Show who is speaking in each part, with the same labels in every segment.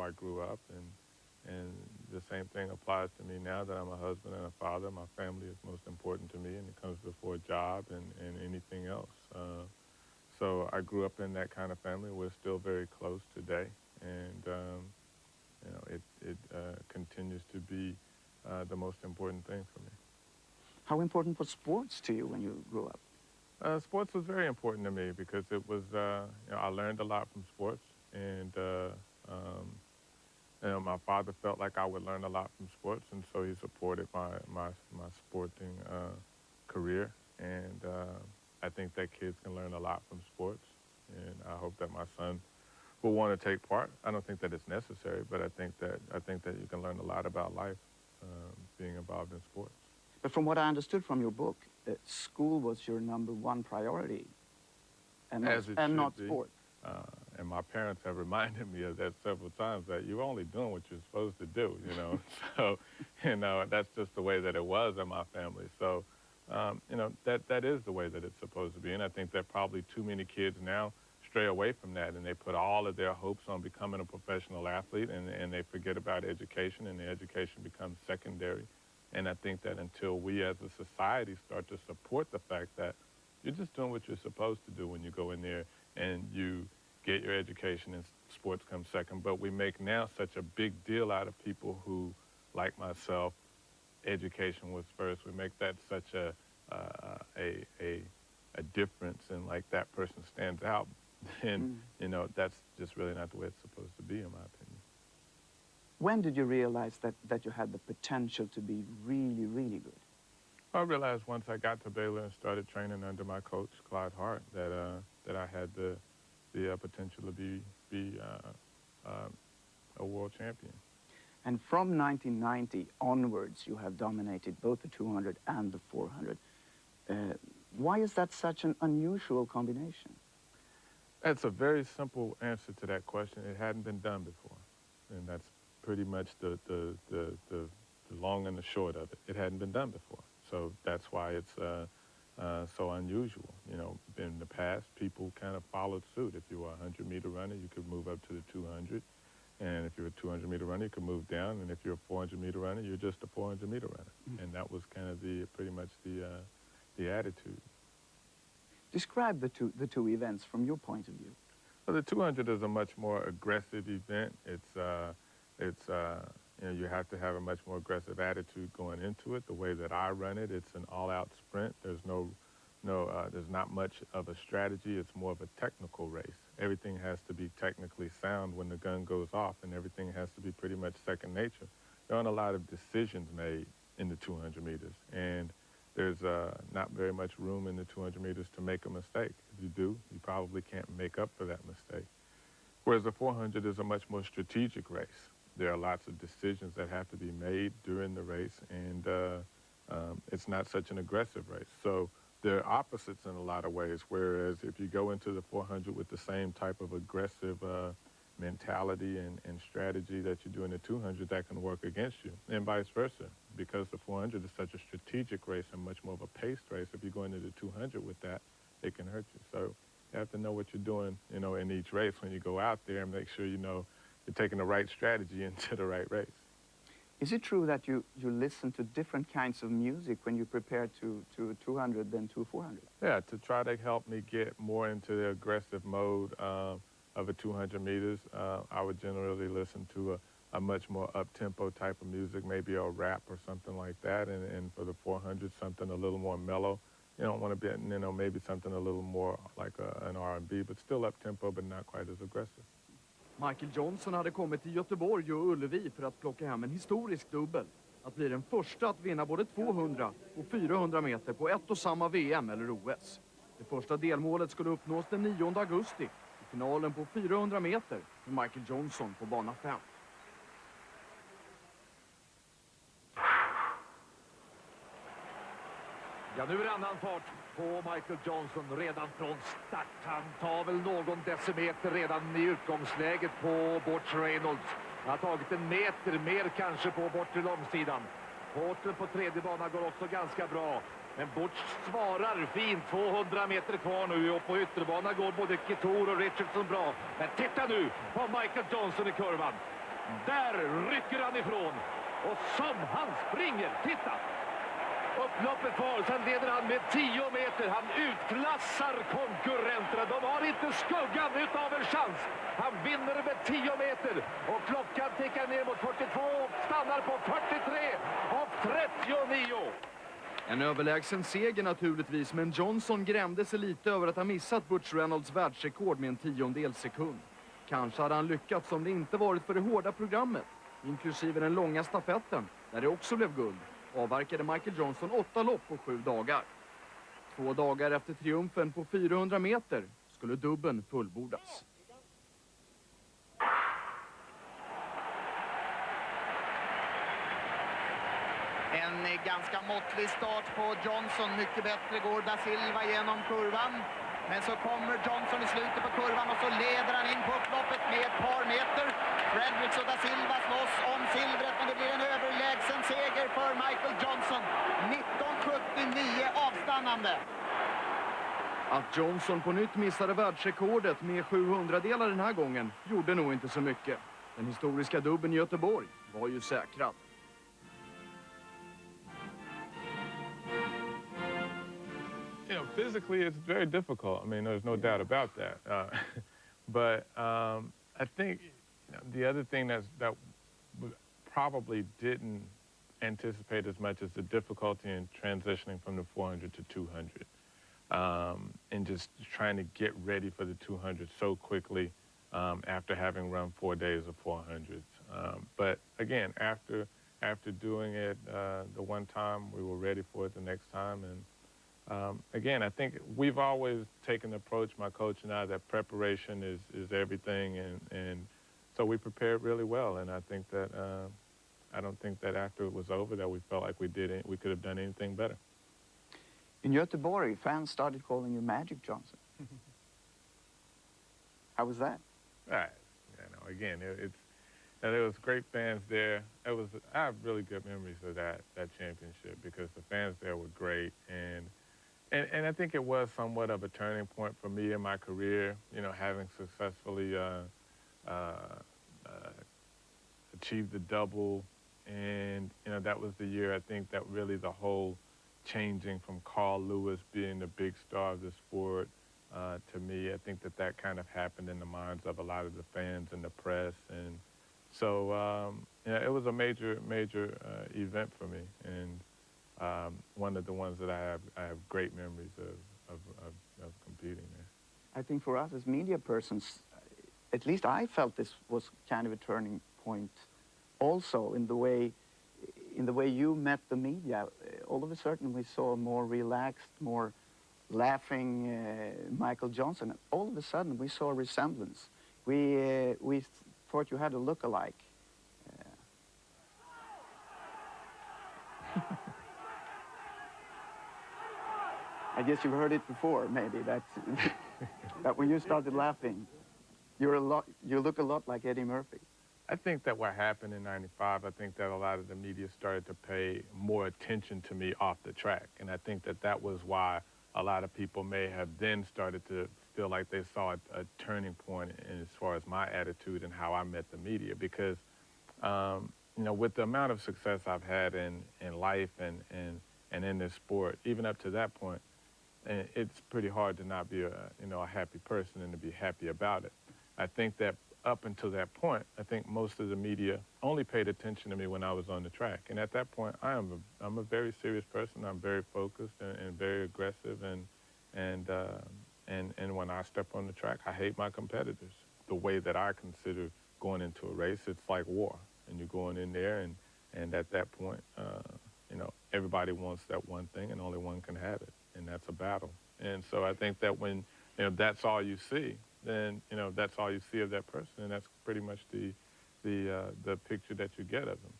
Speaker 1: I grew up, and the same thing applies to me now that I'm a husband and a father. My family is most important to me, and it comes before a job and anything else. So I grew up in that kind of family. We're still very close today, and you know, it continues to be the most important thing for me.
Speaker 2: How important was sports to you when you grew up?
Speaker 1: Sports was very important to me because it was, you know, I learned a lot from sports, and you know, my father felt like I would learn a lot from sports, and so he supported my sporting career, and I think that kids can learn a lot from sports, and I hope that my son will want to take part. I don't think that it's necessary, but I think that you can learn a lot about life being involved in sports.
Speaker 2: But from what I understood from your book, school was your #1 priority, and not sport.
Speaker 1: And my parents have reminded me of that several times, that you're only doing what you're supposed to do, you know. So, you know, that's just the way that it was in my family. So, you know, that is the way that it's supposed to be. And I think that probably too many kids now stray away from that, and they put all of their hopes on becoming a professional athlete, and they forget about education, and the education becomes secondary. And I think that until we as a society start to support the fact that you're just doing what you're supposed to do when you go in there and you get your education and sports come second. But we make now such a big deal out of people who, like myself, education was first. We make that such a difference, and like that person stands out. And, you know, that's just really not the way it's supposed to be, in my opinion.
Speaker 2: When did you realize that you had the potential to be really, really good?
Speaker 1: I realized once I got to Baylor and started training under my coach, Clyde Hart, that I had the potential to be a world champion.
Speaker 2: And from 1990 onwards, you have dominated both the 200 and the 400. Why is that such an unusual combination?
Speaker 1: That's a very simple answer to that question. It hadn't been done before, and that's pretty much the long and the short of it. It hadn't been done before, so that's why it's so unusual. You know, in the past, people kind of followed suit. If you were a 100-meter runner, you could move up to the 200, and if you're a 200-meter runner, you could move down, and if you're a 400-meter runner, you're just a 400-meter runner, and that was kind of pretty much the attitude.
Speaker 2: Describe the two events from your point of view.
Speaker 1: Well, the 200 is a much more aggressive event. It's you know, you have to have a much more aggressive attitude going into it. The way that I run it, it's an all-out sprint. There's there's not much of a strategy. It's more of a technical race. Everything has to be technically sound when the gun goes off, and everything has to be pretty much second nature. There aren't a lot of decisions made in the 200 meters, and there's not very much room in the 200 meters to make a mistake. If you do, you probably can't make up for that mistake. Whereas the 400 is a much more strategic race. There are lots of decisions that have to be made during the race, and it's not such an aggressive race. So they're opposites in a lot of ways, whereas if you go into the 400 with the same type of aggressive mentality and strategy that you do in the 200, that can work against you, and vice versa. Because the 400 is such a strategic race and much more of a paced race, if you go into the 200 with that, it can hurt you. So you have to know what you're doing, you know, in each race when you go out there, and make sure you know you're taking the right strategy into the right race.
Speaker 2: Is it true that you listen to different kinds of music when you prepare to 200 than to 400?
Speaker 1: Yeah, to try to help me get more into the aggressive mode of a 200 meters, I would generally listen to a much more up-tempo type of music, maybe a rap or something like that, and for the 400, something a little more mellow. You don't want to be, you know, maybe something a little more like an R&B, but still up-tempo, but not quite as aggressive.
Speaker 3: Michael Johnson hade kommit till Göteborg och Ullevi för att plocka hem en historisk dubbel. Att bli den första att vinna både 200 och 400 meter på ett och samma VM eller OS. Det första delmålet skulle uppnås den 9 augusti i finalen på 400 meter med Michael Johnson på bana 5. Ja, nu är det annan fart på Michael Johnson redan från start. Han tar väl någon decimeter redan i utgångsläget på Bort Reynolds. Han har tagit en meter mer kanske på bortre långsidan. Porten på tredje banan går också ganska bra. Men Bort svarar fint, 200 meter kvar nu, och på ytterbanan går både Kitor och Richardson bra. Men titta nu på Michael Johnson i kurvan. Där rycker han ifrån. Och som han springer, titta! Upploppet kvar, sen leder han med 10 meter. Han utklassar konkurrenterna. De har inte skuggan utav en chans. Han vinner med 10 meter. Och klockan tickar ner mot 42 och stannar på 43 och 39.
Speaker 4: En överlägsen seger naturligtvis, men Johnson grämde sig lite över att ha missat Butch Reynolds världsrekord med en 10:e sekund. Kanske hade han lyckats om det inte varit för det hårda programmet, inklusive den långa stafetten, där det också blev guld. Avverkade Michael Johnson 8 lopp på 7 dagar. 2 dagar efter triumfen på 400 meter skulle dubben fullbordas.
Speaker 5: En ganska måttlig start på Johnson. Mycket bättre går da Silva genom kurvan. Men så kommer Johnson i slutet på kurvan och så leder han in på upploppet med ett par meter. Fredericks och da Silva slåss om silvret, men det blir en överlägsen seger för Michael Johnson. 1979 avstannande.
Speaker 4: Att Johnson på nytt missade världsrekordet med 700-delar den här gången gjorde nog inte så mycket. Den historiska dubben i Göteborg var ju säkrad.
Speaker 1: You know, physically, it's very difficult. I mean, there's no doubt about that. But I think the other thing that we probably didn't anticipate as much is the difficulty in transitioning from the 400 to 200, and just trying to get ready for the 200 so quickly after having run 4 days of 400s. But again, after doing it the one time, we were ready for it the next time, and again, I think we've always taken the approach, my coach and I, that preparation is everything, and so we prepared really well. And I think that I don't think that after it was over that we felt like we could have done anything better.
Speaker 2: In Göteborg, fans started calling you Magic Johnson. How was that?
Speaker 1: Right. You know, again, there was great fans there. I have really good memories of that championship because the fans there were great, and I think it was somewhat of a turning point for me in my career, you know, having successfully achieved the double. And, you know, that was the year, I think, that really the whole changing from Carl Lewis being the big star of the sport to me, I think that kind of happened in the minds of a lot of the fans and the press. And so, yeah, it was a major event for me. And one of the ones that I have great memories of competing there.
Speaker 2: I think for us as media persons, at least I felt this was kind of a turning point also in the way you met the media. All of a sudden we saw a more relaxed, more laughing Michael Johnson. All of a sudden we saw a resemblance. We thought you had a look-alike. I guess you've heard it before, maybe, that when you started laughing, you look a lot like Eddie Murphy.
Speaker 1: I think that what happened in '95, I think that a lot of the media started to pay more attention to me off the track. And I think that was why a lot of people may have then started to feel like they saw a turning point in as far as my attitude and how I met the media. Because, you know, with the amount of success I've had in life and in this sport, even up to that point, it's pretty hard to not be a happy person and to be happy about it. I think that up until that point, I think most of the media only paid attention to me when I was on the track. And at that point, I'm a very serious person. I'm very focused and very aggressive. And when I step on the track, I hate my competitors. The way that I consider going into a race, it's like war. And you're going in there, and at that point, you know, everybody wants that one thing, and only one can have it. And that's a battle. And so I think that when, you know, that's all you see, then, you know, that's all you see of that person, and that's pretty much the picture that you get of him.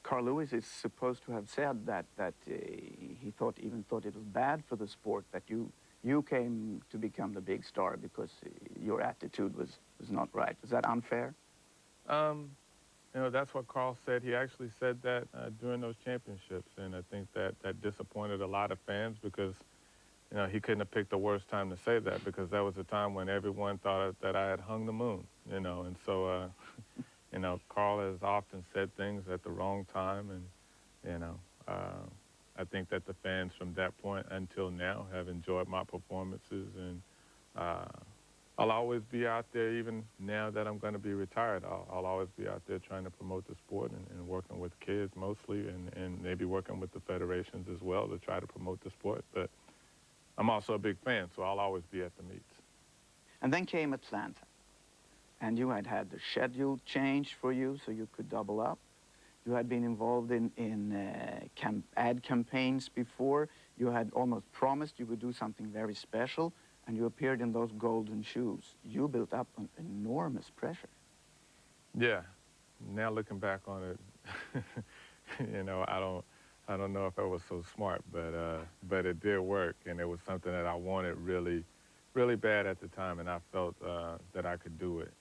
Speaker 2: Carl Lewis is supposed to have said that he thought it was bad for the sport that you came to become the big star because your attitude was not right. Is that unfair?
Speaker 1: You know, that's what Carl said. He actually said that during those championships, and I think that disappointed a lot of fans because, you know, he couldn't have picked the worst time to say that because that was a time when everyone thought that I had hung the moon, you know, and so, you know, Carl has often said things at the wrong time, and, you know, I think that the fans from that point until now have enjoyed my performances, and I'll always be out there, even now that I'm going to be retired. I'll always be out there trying to promote the sport and working with kids mostly, and maybe working with the federations as well to try to promote the sport. But I'm also a big fan, so I'll always be at the meets.
Speaker 2: And then came Atlanta. And you had the schedule changed for you so you could double up. You had been involved in ad campaigns before. You had almost promised you would do something very special, and you appeared in those golden shoes. You built up an enormous pressure.
Speaker 1: Yeah. Now looking back on it, you know, I don't know if I was so smart, but it did work, and it was something that I wanted really, really bad at the time, and I felt that I could do it.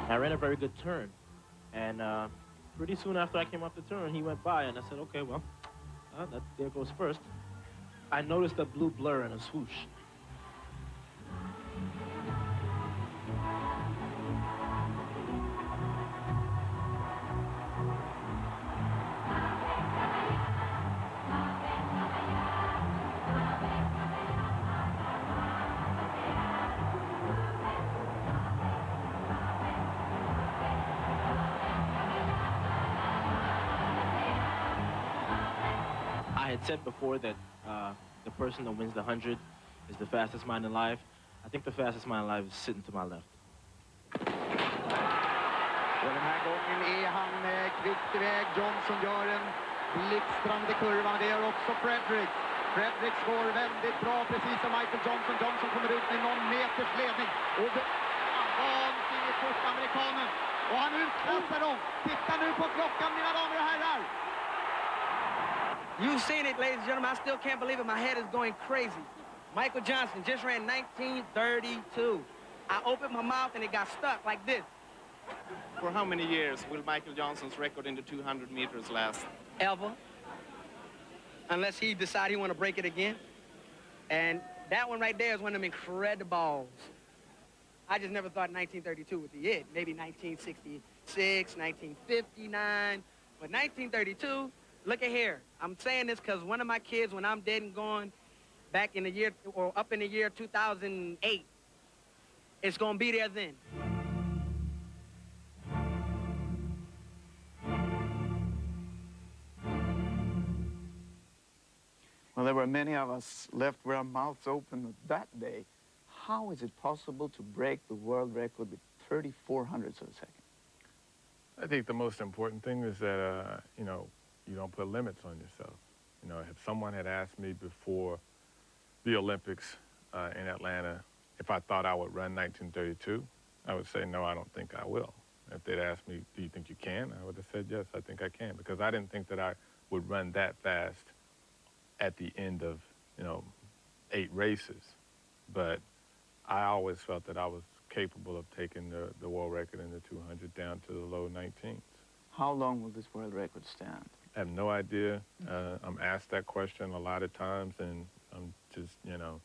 Speaker 6: I ran a very good turn, and pretty soon after I came off the turn, he went by, and I said, okay, well, there goes first. I noticed a blue blur and a swoosh. I had said before that the person that wins the 100 is the fastest mind alive. I think the fastest mind alive is sitting to my left.
Speaker 5: Och den här gången är han kvickt iväg. Johnson gör en blixtrande kurva, men det gör också Fredericks. Fredericks går väldigt bra, precis som Michael Johnson. Johnson kommer ut med någon meters ledning. Och vansinnigt fort amerikanen. Och han utklassar dem. Titta nu på klockan, mina damer och herrar.
Speaker 7: You've seen it, ladies and gentlemen. I still can't believe it. My head is going crazy. Michael Johnson just ran 19:32. I opened my mouth and it got stuck like this.
Speaker 8: For how many years will Michael Johnson's record in the 200 meters last?
Speaker 7: Ever. Unless he decide he want to break it again. And that one right there is one of them incredibles. I just never thought 1932 would be it. Maybe 1966, 1959. But 1932, look at here. I'm saying this because one of my kids, when I'm dead and gone, back in the year, or up in the year 2008, it's going to be there then.
Speaker 2: Well, there were many of us left with our mouths open that day. How is it possible to break the world record with 34 hundredths of a second?
Speaker 1: I think the most important thing is that, you know, you don't put limits on yourself. You know, if someone had asked me before the Olympics in Atlanta if I thought I would run 1932, I would say, no, I don't think I will. If they'd asked me, do you think you can? I would have said, yes, I think I can, because I didn't think that I would run that fast at the end of, you know, 8 races. But I always felt that I was capable of taking the world record in the 200 down to the low 19s.
Speaker 2: How long will this world record stand?
Speaker 1: I have no idea. I'm asked that question a lot of times, and I'm just, you know,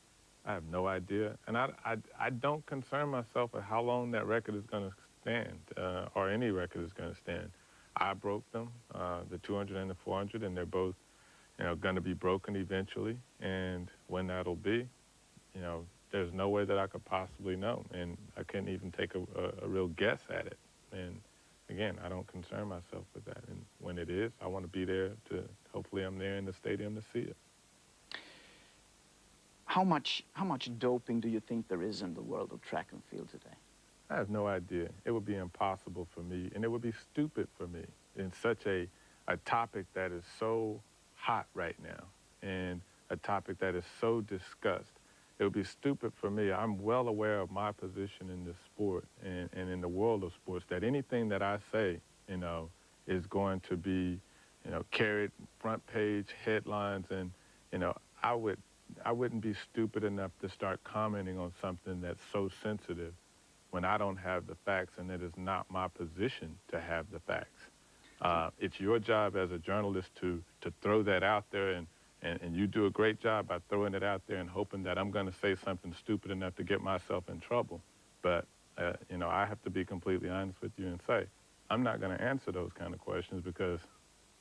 Speaker 1: I have no idea. And I don't concern myself with how long that record is going to stand, or any record is going to stand. I broke them, the 200 and the 400, and they're both, you know, going to be broken eventually. And when that'll be, you know, there's no way that I could possibly know. And I couldn't even take a real guess at it. And again, I don't concern myself with that. And when it is, I want to be there to, hopefully I'm there in the stadium to see it.
Speaker 2: How much doping do you think there is in the world of track and field today?
Speaker 1: I have no idea. It would be impossible for me, and it would be stupid for me in such a topic that is so hot right now, and a topic that is so discussed. It would be stupid for me. I'm well aware of my position in this sport and in the world of sports, that anything that I say, you know, is going to be, carried front page headlines, and I wouldn't be stupid enough to start commenting on something that's so sensitive when I don't have the facts, and it is not my position to have the facts. It's your job as a journalist to throw that out there, and you do a great job by throwing it out there and hoping that I'm going to say something stupid enough to get myself in trouble. But, I have to be completely honest with you and say, I'm not going to answer those kind of questions because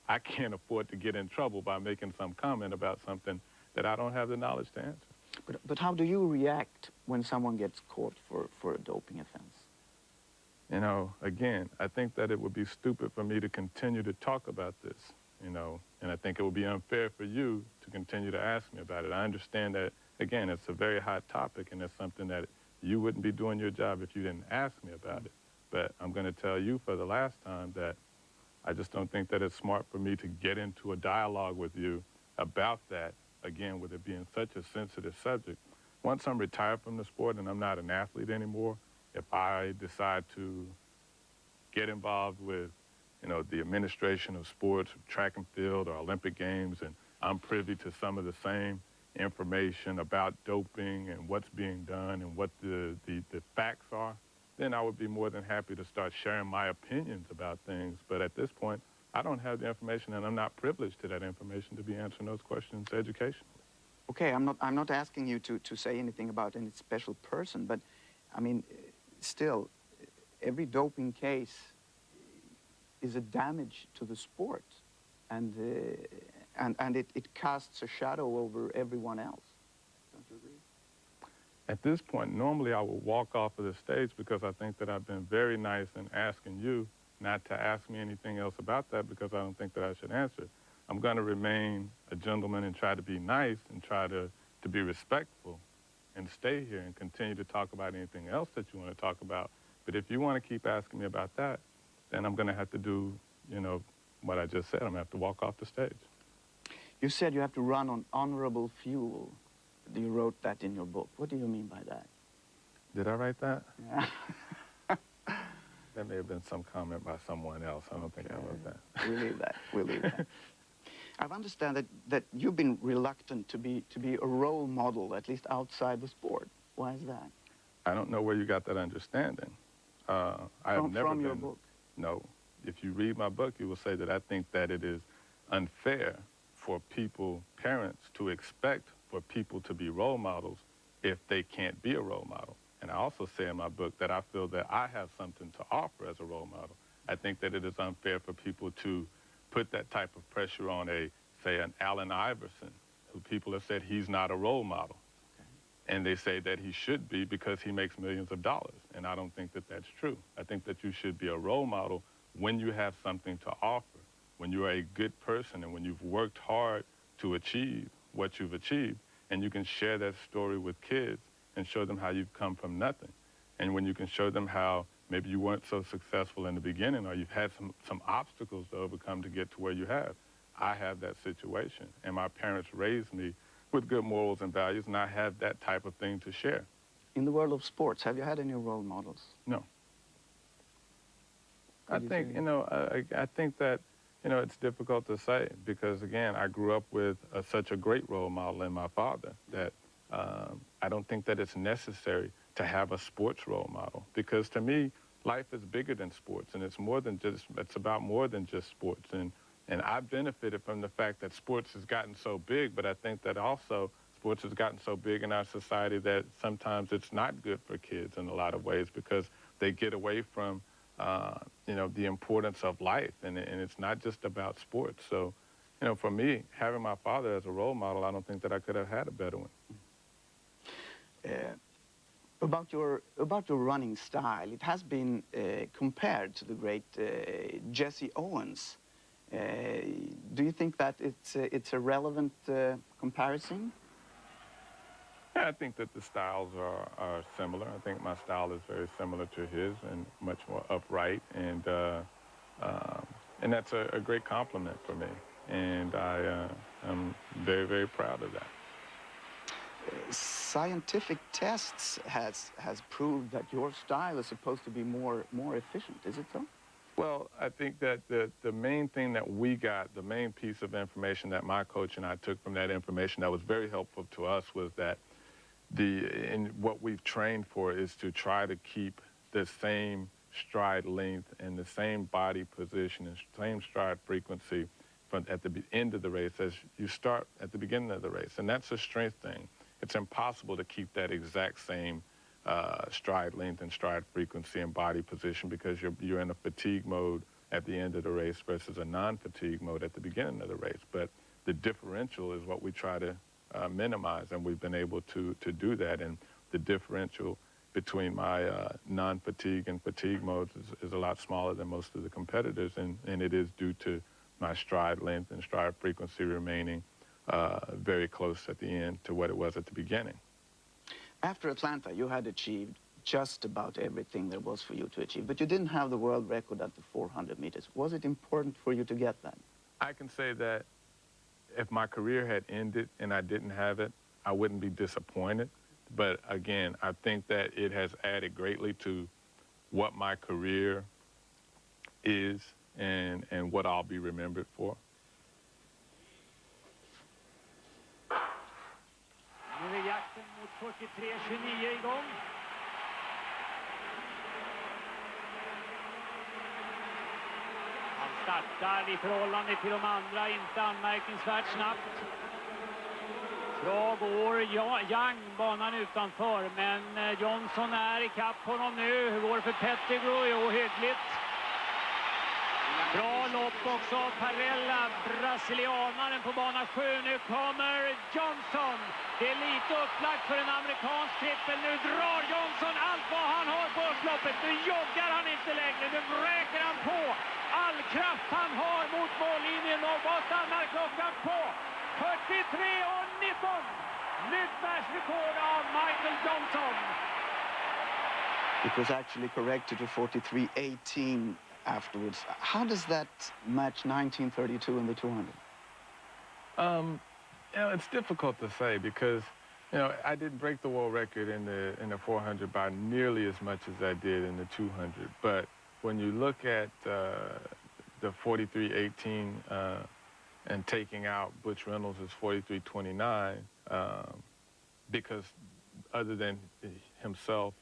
Speaker 1: I can't afford to get in trouble by making some comment about something that I don't have the knowledge to answer.
Speaker 2: But how do you react when someone gets caught for a doping offense?
Speaker 1: Again, I think that it would be stupid for me to continue to talk about this, and I think it would be unfair for you to continue to ask me about it. I understand that, again, it's a very hot topic, and it's something that you wouldn't be doing your job if you didn't ask me about it. But I'm going to tell you for the last time that I just don't think that it's smart for me to get into a dialogue with you about that, again, with it being such a sensitive subject. Once I'm retired from the sport and I'm not an athlete anymore, if I decide to get involved with, the administration of sports, track and field, or Olympic Games, and I'm privy to some of the same information about doping and what's being done and what the facts are, then I would be more than happy to start sharing my opinions about things. But at this point, I don't have the information, and I'm not privileged to that information to be answering those questions educationally.
Speaker 2: Okay, I'm not asking you to say anything about any special person, but I mean, still, every doping case is a damage to the sport, and it casts a shadow over everyone else. Don't you agree?
Speaker 1: At this point, normally I would walk off of the stage because I think that I've been very nice in asking you not to ask me anything else about that because I don't think that I should answer it. I'm going to remain a gentleman and try to be nice and try to be respectful and stay here and continue to talk about anything else that you want to talk about. But if you want to keep asking me about that, then I'm going to have to do, what I just said. I'm going to have to walk off the stage.
Speaker 2: You said you have to run on honorable fuel. You wrote that in your book. What do you mean by that?
Speaker 1: Did I write that?
Speaker 2: Yeah.
Speaker 1: That may have been some comment by someone else. I don't think I wrote that.
Speaker 2: We'll leave that. We'll leave that. I understand that you've been reluctant to be a role model, at least outside the sport. Why is that?
Speaker 1: I don't know where you got that understanding. I have never
Speaker 2: from
Speaker 1: been.
Speaker 2: Your book?
Speaker 1: No. If you read my book, you will say that I think that it is unfair for people, parents, to expect for people to be role models if they can't be a role model. And I also say in my book that I feel that I have something to offer as a role model. I think that it is unfair for people to put that type of pressure on say an Allen Iverson, who people have said he's not a role model. Okay. And they say that he should be because he makes millions of dollars. And I don't think that that's true. I think that you should be a role model when you have something to offer, when you're a good person and when you've worked hard to achieve what you've achieved, and you can share that story with kids and show them how you've come from nothing. And when you can show them how maybe you weren't so successful in the beginning or you've had some obstacles to overcome to get to where you have. I have that situation, and my parents raised me with good morals and values, and I have that type of thing to share.
Speaker 2: In the world of sports, have you had any role models?
Speaker 1: No. I think that, it's difficult to say because, again, I grew up with such a great role model in my father that I don't think that it's necessary to have a sports role model because, to me, life is bigger than sports, and it's about more than just sports. And I benefited from the fact that sports has gotten so big, but I think that also sports has gotten so big in our society that sometimes it's not good for kids in a lot of ways because they get away from the importance of life, and it's not just about sports. So, for me, having my father as a role model, I don't think that I could have had a better one.
Speaker 2: About your running style, it has been compared to the great Jesse Owens. Do you think that it's a relevant comparison?
Speaker 1: Yeah, I think that the styles are similar. I think my style is very similar to his and much more upright, and that's a great compliment for me. And I'm very, very proud of that.
Speaker 2: Scientific tests has proved that your style is supposed to be more efficient. Is it so?
Speaker 1: Well, I think that the main thing that we got, the main piece of information that my coach and I took from that information that was very helpful to us was that what we've trained for is to try to keep the same stride length and the same body position and same stride frequency at the end of the race as you start at the beginning of the race. And that's a strength thing. It's impossible to keep that exact same stride length and stride frequency and body position because you're in a fatigue mode at the end of the race versus a non-fatigue mode at the beginning of the race. But the differential is what we try to minimize, and we've been able to do that. And the differential between my non-fatigue and fatigue modes is a lot smaller than most of the competitors, and it is due to my stride length and stride frequency remaining very close at the end to what it was at the beginning.
Speaker 2: After Atlanta, you had achieved just about everything there was for you to achieve, but you didn't have the world record at the 400 meters. Was it important for you to get that?
Speaker 1: I can say that if my career had ended and I didn't have it, I wouldn't be disappointed. But again, I think that it has added greatly to what my career is and what I'll be remembered for.
Speaker 9: Nu är jakten mot 43-29 igång. Han startar i förhållande till de andra, inte anmärkningsvärt snabbt. Bra går Young, banan utanför, men Johnson är i kapp honom nu. Hur går det för Pettigrew? Jo, hyggligt. Bra lopp också av Parella, brasilianaren på bana 7. Nu kommer Johnson. Det är lite upplagt för en amerikansk trippel. Nu drar Johnson allt vad han har på upploppet. Nu joggar han inte längre. Nu vräker han på all kraft han har mot mållinjen. Och vad stannar klockan på? 43:19. Nytt världsrekord av Michael Johnson.
Speaker 2: It was actually corrected to 43:18 afterwards. How does that match 1932 in the 200?
Speaker 1: You know, it's difficult to say because, you know, I didn't break the world record in the 400 by nearly as much as I did in the 200. But when you look at the 43:18 and taking out Butch Reynolds' 43:29, because other than himself,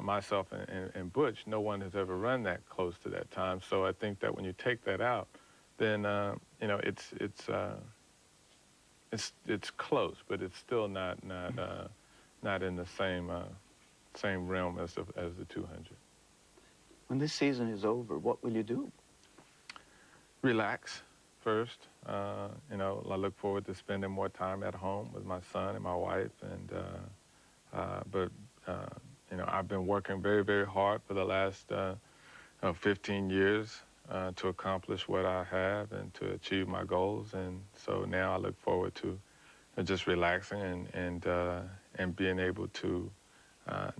Speaker 1: myself and Butch, no one has ever run that close to that time. So I think that when you take that out, then you know it's close, but it's still not in the same realm as the 200.
Speaker 2: When this season is over, what will you do?
Speaker 1: Relax first. You know, I look forward to spending more time at home with my son and my wife, and but you know, I've been working very, very hard for the last 15 years to accomplish what I have and to achieve my goals. And so now I look forward to just relaxing and being able to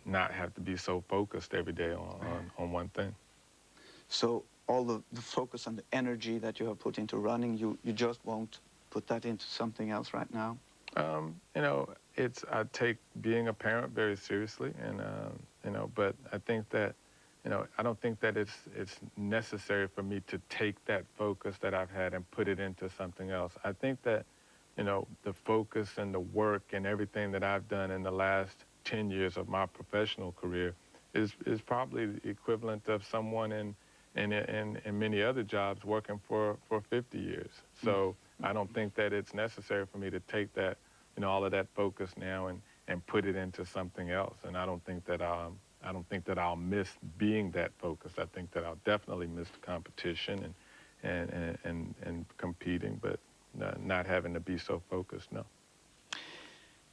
Speaker 1: not have to be so focused every day on one thing.
Speaker 2: So all the focus and the energy that you have put into running, you just won't put that into something else right now?
Speaker 1: You know, I take being a parent very seriously, and you know, but I think that, you know, I don't think that it's necessary for me to take that focus that I've had and put it into something else. I think that, you know, the focus and the work and everything that I've done in the last 10 years of my professional career is probably the equivalent of someone in many other jobs working for 50 years. So I don't think that it's necessary for me to take that, you know, all of that focus now and put it into something else. And I don't think that I'll miss being that focused. I think that I'll definitely miss the competition and competing, but not having to be so focused, no.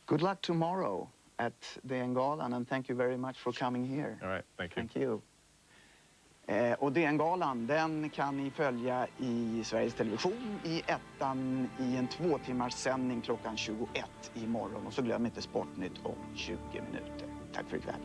Speaker 2: Good luck tomorrow at DN-galan, and thank you very much for coming here.
Speaker 1: All right, thank you.
Speaker 2: Thank you. Och DN-galan, den kan ni följa i Sveriges Television i ettan i en 2-timmarssändning klockan 21 imorgon. Och så glöm inte Sportnytt om 20 minuter. Tack för ikväll.